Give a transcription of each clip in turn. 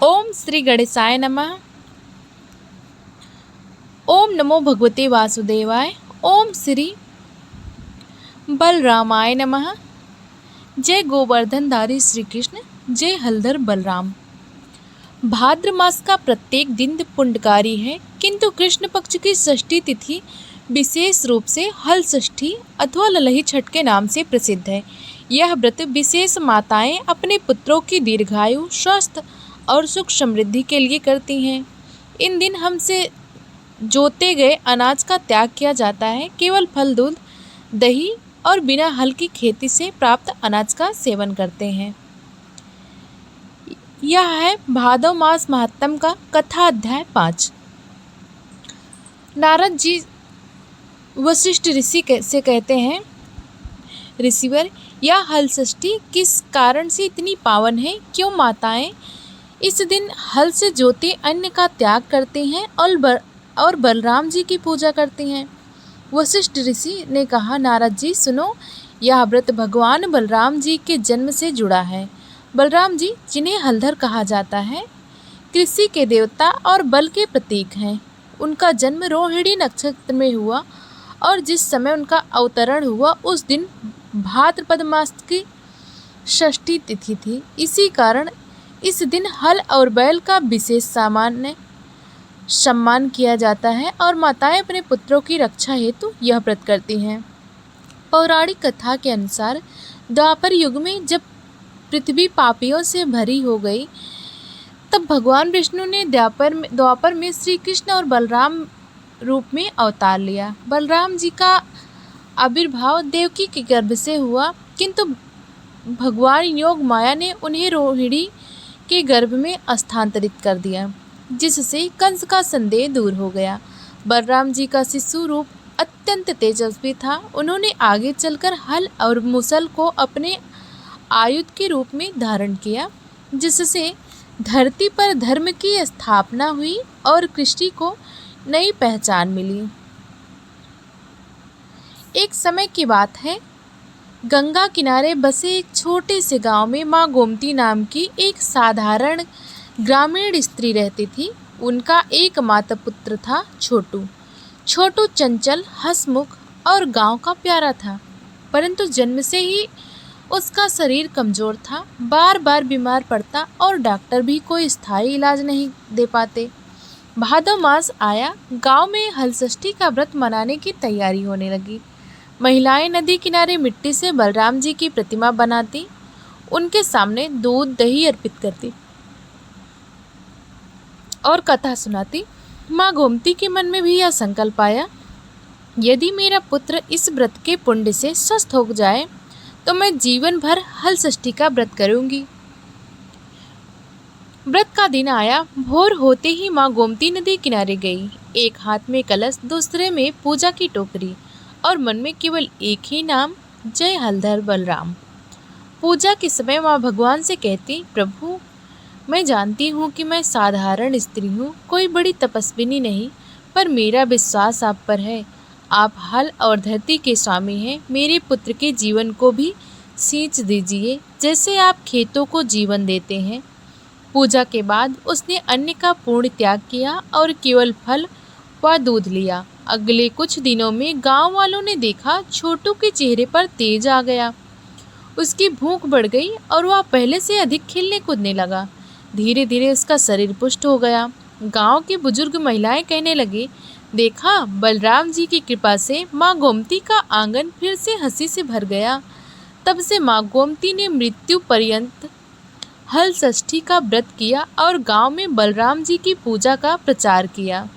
ओम श्री गणेशाय नमः। ओम नमो भगवते वासुदेवाय। ओम श्री बलरामाय नमः। जय गोवर्धनधारी श्री कृष्ण, जय हलधर बलराम। भाद्र मास का प्रत्येक दिन पुण्यकारी है, किंतु कृष्ण पक्ष की षष्ठी तिथि विशेष रूप से हल षष्ठी अथवा ललही छठ के नाम से प्रसिद्ध है। यह व्रत विशेष माताएं अपने पुत्रों की दीर्घायु, स्वस्थ और सुख समृद्धि के लिए करती हैं। इन दिन हमसे जोते गए अनाज का त्याग किया जाता है, केवल फल, दूध, दही और बिना हल की खेती से प्राप्त अनाज का सेवन करते हैं। यह है भादव मास महात्म का कथा अध्याय 5। नारद जी वशिष्ठ ऋषि से कहते हैं, ऋषिवर, यह हल षष्ठी किस कारण से इतनी पावन है? क्यों माताएं इस दिन हल से जोते अन्न का त्याग करती हैं और बलराम जी की पूजा करती हैं? वशिष्ठ ऋषि ने कहा, नारद जी सुनो, यह व्रत भगवान बलराम जी के जन्म से जुड़ा है। बलराम जी, जिन्हें हलधर कहा जाता है, कृषि के देवता और बल के प्रतीक हैं। उनका जन्म रोहिणी नक्षत्र में हुआ और जिस समय उनका अवतरण हुआ उस दिन भाद्रपद मास की षष्ठी तिथि थी। इसी कारण इस दिन हल और बैल का विशेष सम्मान किया जाता है और माताएं अपने पुत्रों की रक्षा हेतु यह व्रत करती हैं। पौराणिक कथा के अनुसार द्वापर युग में जब पृथ्वी पापियों से भरी हो गई, तब भगवान विष्णु ने द्वापर में श्री कृष्ण और बलराम रूप में अवतार लिया। बलराम जी का आविर्भाव देवकी के गर्भ से हुआ, किंतु भगवान योग माया ने उन्हें रोहिणी के गर्भ में स्थानांतरित कर दिया, जिससे कंस का संदेह दूर हो गया। बलराम जी का शिशु रूप अत्यंत तेजस्वी था। उन्होंने आगे चलकर हल और मुसल को अपने आयुध के रूप में धारण किया, जिससे धरती पर धर्म की स्थापना हुई और कृष्टि को नई पहचान मिली। एक समय की बात है, गंगा किनारे बसे एक छोटे से गांव में माँ गोमती नाम की एक साधारण ग्रामीण स्त्री रहती थी। उनका एकमात्र पुत्र था छोटू। छोटू चंचल, हंसमुख और गांव का प्यारा था, परंतु जन्म से ही उसका शरीर कमजोर था, बार बार बीमार पड़ता और डॉक्टर भी कोई स्थायी इलाज नहीं दे पाते। भादव मास आया, गांव में हल षष्ठी का व्रत मनाने की तैयारी होने लगी। महिलाएं नदी किनारे मिट्टी से बलराम जी की प्रतिमा बनाती, उनके सामने दूध दही अर्पित करती और कथा सुनाती। माँ गोमती के मन में भी यह संकल्प आया, यदि मेरा पुत्र इस व्रत के पुण्य से स्वस्थ हो जाए तो मैं जीवन भर हल षष्ठी का व्रत करूंगी। व्रत का दिन आया। भोर होते ही माँ गोमती नदी किनारे गई। एक हाथ में कलश, दूसरे में पूजा की टोकरी और मन में केवल एक ही नाम, जय हलधर बलराम। पूजा के समय माँ भगवान से कहती, प्रभु, मैं जानती हूँ कि मैं साधारण स्त्री हूँ, कोई बड़ी तपस्विनी नहीं, पर मेरा विश्वास आप पर है। आप हल और धरती के स्वामी हैं। मेरे पुत्र के जीवन को भी सींच दीजिए, जैसे आप खेतों को जीवन देते हैं। पूजा के बाद उसने अन्न का पूर्ण त्याग किया और केवल फल व दूध लिया। अगले कुछ दिनों में गांव वालों ने देखा, छोटू के चेहरे पर तेज आ गया। उसकी भूख बढ़ गई और वह पहले से अधिक खेलने कूदने लगा। धीरे धीरे उसका शरीर पुष्ट हो गया। गांव की बुजुर्ग महिलाएं कहने लगी, देखा, बलराम जी की कृपा से माँ गोमती का आंगन फिर से हंसी से भर गया। तब से माँ गोमती ने मृत्यु पर्यंत हल षष्ठी का व्रत किया और गांव में बलराम जी की पूजा का प्रचार किया।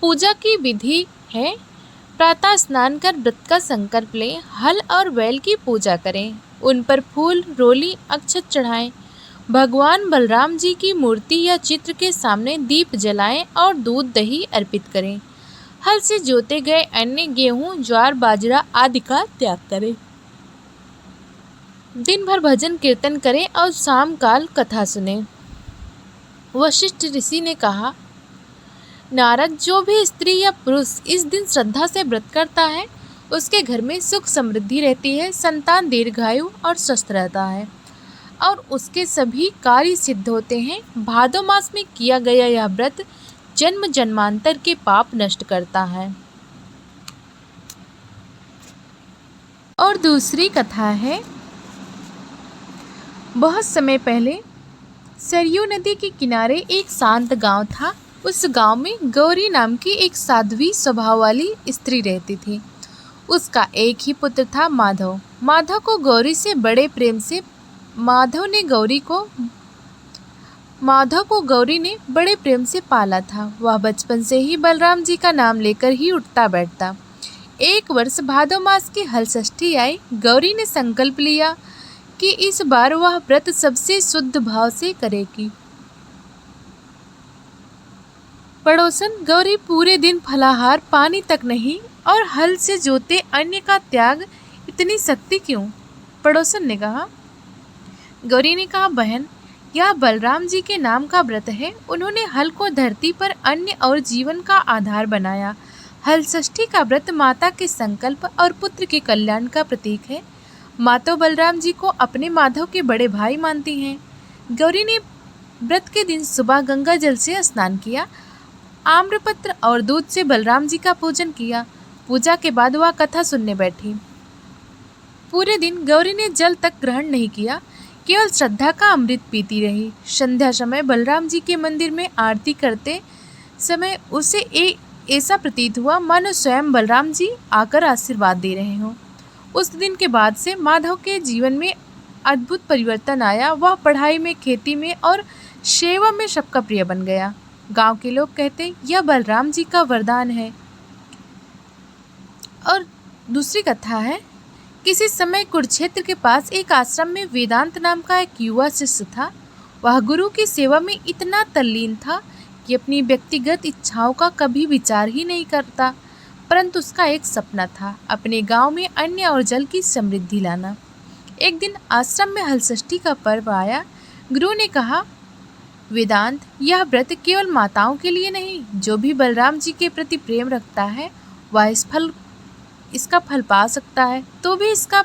पूजा की विधि है, प्रातः स्नान कर व्रत का संकल्प लें, हल और बैल की पूजा करें, उन पर फूल, रोली, अक्षत चढ़ाएं, भगवान बलराम जी की मूर्ति या चित्र के सामने दीप जलाएं और दूध दही अर्पित करें। हल से जोते गए अन्य गेहूं, ज्वार, बाजरा आदि का त्याग करें। दिन भर भजन कीर्तन करें और शाम काल कथा सुने। वशिष्ठ ऋषि ने कहा, नारद, जो भी स्त्री या पुरुष इस दिन श्रद्धा से व्रत करता है, उसके घर में सुख समृद्धि रहती है, संतान दीर्घायु और स्वस्थ रहता है। और उसके सभी कार्य सिद्ध होते हैं। भादो मास में किया गया यह व्रत जन्म जन्मांतर के पाप नष्ट करता है। और दूसरी कथा है, बहुत समय पहले सरयू नदी के किनारे एक शांत गांव था। उस गांव में गौरी नाम की एक साध्वी स्वभाव वाली स्त्री रहती थी। उसका एक ही पुत्र था, माधव। माधव को गौरी ने बड़े प्रेम से पाला था। वह बचपन से ही बलराम जी का नाम लेकर ही उठता बैठता। एक वर्ष भादो मास की हल षष्ठी आई। गौरी ने संकल्प लिया कि इस बार वह व्रत सबसे शुद्ध भाव से करेगी। पड़ोसन गौरी पूरे दिन फलाहार पानी तक नहीं और हल से जोते अन्य का त्याग, इतनी शक्ति क्यों? पड़ोसन ने कहा। गौरी ने कहा, बहन, यह बलराम जी के नाम का व्रत है। उन्होंने हल को धरती पर अन्न और जीवन का आधार बनाया। हल षष्ठी का व्रत माता के संकल्प और पुत्र के कल्याण का प्रतीक है। माँ तो बलराम जी को अपने माधव के बड़े भाई मानती हैं। गौरी ने व्रत के दिन सुबह गंगा जल से स्नान किया, आम्रपत्र और दूध से बलराम जी का पूजन किया। पूजा के बाद वह कथा सुनने बैठी। पूरे दिन गौरी ने जल तक ग्रहण नहीं किया, केवल श्रद्धा का अमृत पीती रही। संध्या समय बलराम जी के मंदिर में आरती करते समय उसे ऐसा प्रतीत हुआ मानो स्वयं बलराम जी आकर आशीर्वाद दे रहे हों। उस दिन के बाद से माधव के जीवन में अद्भुत परिवर्तन आया। वह पढ़ाई में, खेती में और सेवा में सबका प्रिय बन गया। गांव के लोग कहते, यह बलराम जी का वरदान है। और दूसरी कथा है, किसी समय कुरुक्षेत्र के पास एक आश्रम में वेदांत नाम का एक युवा शिष्य था। वह गुरु की सेवा में इतना तल्लीन था कि अपनी व्यक्तिगत इच्छाओं का कभी विचार ही नहीं करता, परंतु उसका एक सपना था, अपने गांव में अन्न और जल की समृद्धि लाना। एक दिन आश्रम में हल षष्ठी का पर्व आया। गुरु ने कहा, वेदांत, यह व्रत केवल माताओं के लिए नहीं, जो भी बलराम जी के प्रति प्रेम रखता है वह इसका फल पा सकता है, तो भी इसका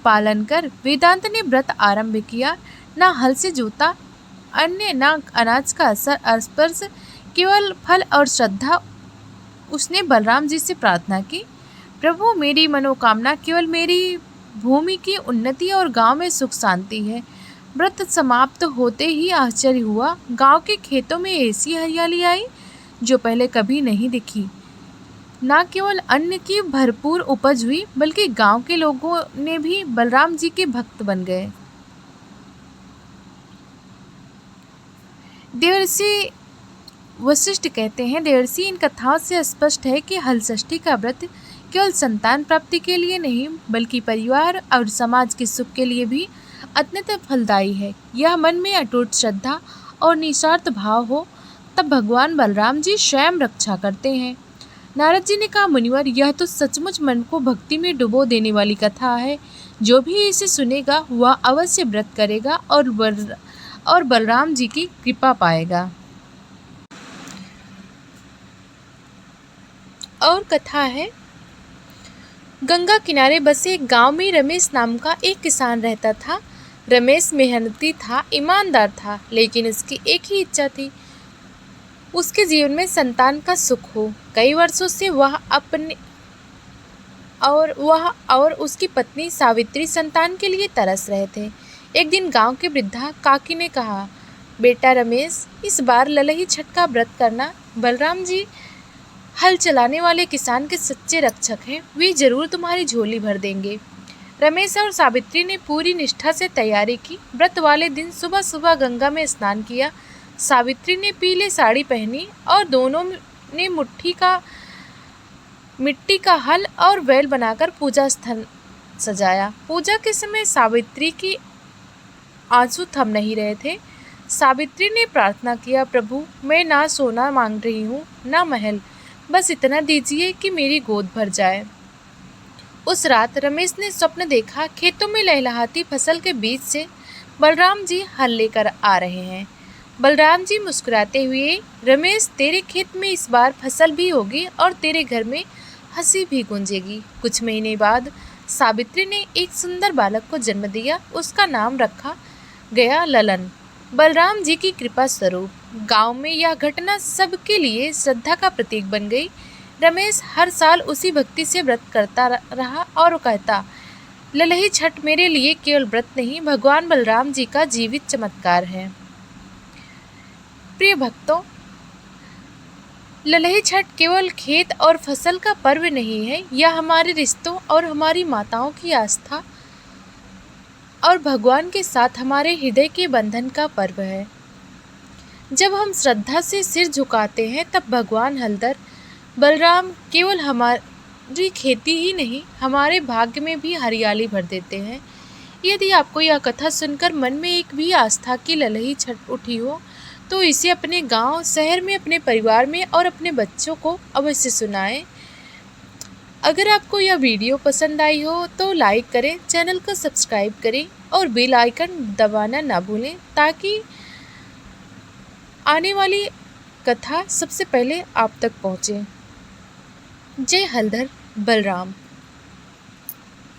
पालन कर। वेदांत ने व्रत आरंभ किया। ना हल से जोता अन्य, ना अनाज का स्पर्श, केवल फल और श्रद्धा। उसने बलराम जी से प्रार्थना की, प्रभु, मेरी मनोकामना केवल मेरी भूमि की उन्नति और गांव में सुख शांति है। व्रत समाप्त होते ही आश्चर्य हुआ। गांव के खेतों में ऐसी हरियाली आई जो पहले कभी नहीं दिखी। न केवल अन्न की भरपूर उपज हुई, बल्कि गांव के लोगों ने भी बलराम जी के भक्त बन गए। देवर्षि वशिष्ठ कहते हैं, देवर्षि, इन कथाओं से स्पष्ट है कि हल षष्ठी का व्रत केवल संतान प्राप्ति के लिए नहीं, बल्कि परिवार और समाज के सुख के लिए भी अत्यंत फलदायी है। यह मन में अटूट श्रद्धा और निस्वार्थ भाव हो, तब भगवान बलराम जी स्वयं रक्षा करते हैं। नारद जी ने कहा, मुनिवर, यह तो सचमुच मन को भक्ति में डुबो देने वाली कथा है। जो भी इसे सुनेगा वह अवश्य व्रत करेगा और बलराम जी की कृपा पाएगा। और कथा है, गंगा किनारे बसे एक गांव में रमेश नाम का एक किसान रहता था। रमेश मेहनती था, ईमानदार था, लेकिन उसकी एक ही इच्छा थी, उसके जीवन में संतान का सुख हो। कई वर्षों से वह और उसकी पत्नी सावित्री संतान के लिए तरस रहे थे। एक दिन गांव के वृद्धा काकी ने कहा, बेटा रमेश, इस बार ललही छठ का व्रत करना। बलराम जी हल चलाने वाले किसान के सच्चे रक्षक हैं, वे जरूर तुम्हारी झोली भर देंगे। रमेश और सावित्री ने पूरी निष्ठा से तैयारी की। व्रत वाले दिन सुबह सुबह गंगा में स्नान किया। सावित्री ने पीली साड़ी पहनी और दोनों ने मिट्टी का हल और बैल बनाकर पूजा स्थल सजाया। पूजा के समय सावित्री की आंसू थम नहीं रहे थे। सावित्री ने प्रार्थना किया, प्रभु, मैं ना सोना मांग रही हूँ, ना महल, बस इतना दीजिए कि मेरी गोद भर जाए। उस रात रमेश ने स्वप्न देखा, खेतों में लहलहाती फसल के बीच से बलराम जी हल लेकर आ रहे हैं। बलराम जी मुस्कुराते हुए, रमेश, तेरे खेत में इस बार फसल भी होगी और तेरे घर में हंसी भी गूंजेगी। कुछ महीने बाद सावित्री ने एक सुंदर बालक को जन्म दिया। उसका नाम रखा गया ललन। बलराम जी की कृपा स्वरूप गांव में यह घटना सबके लिए श्रद्धा का प्रतीक बन गई। रमेश हर साल उसी भक्ति से व्रत करता रहा और कहता, ललही छठ मेरे लिए केवल व्रत नहीं, भगवान बलराम जी का जीवित चमत्कार है। प्रिय भक्तों, ललही छठ केवल खेत और फसल का पर्व नहीं है, यह हमारे रिश्तों और हमारी माताओं की आस्था और भगवान के साथ हमारे हृदय के बंधन का पर्व है। जब हम श्रद्धा से सिर झुकाते हैं तब भगवान हलधर बलराम केवल हमारी खेती ही नहीं, हमारे भाग्य में भी हरियाली भर देते हैं। यदि आपको यह कथा सुनकर मन में एक भी आस्था की ललही छठ उठी हो तो इसे अपने गांव, शहर में, अपने परिवार में और अपने बच्चों को अवश्य सुनाएं। अगर आपको यह वीडियो पसंद आई हो तो लाइक करें, चैनल को सब्सक्राइब करें और बेल आइकन दबाना ना भूलें ताकि आने वाली कथा सबसे पहले आप तक पहुंचे। जय हलधर बलराम।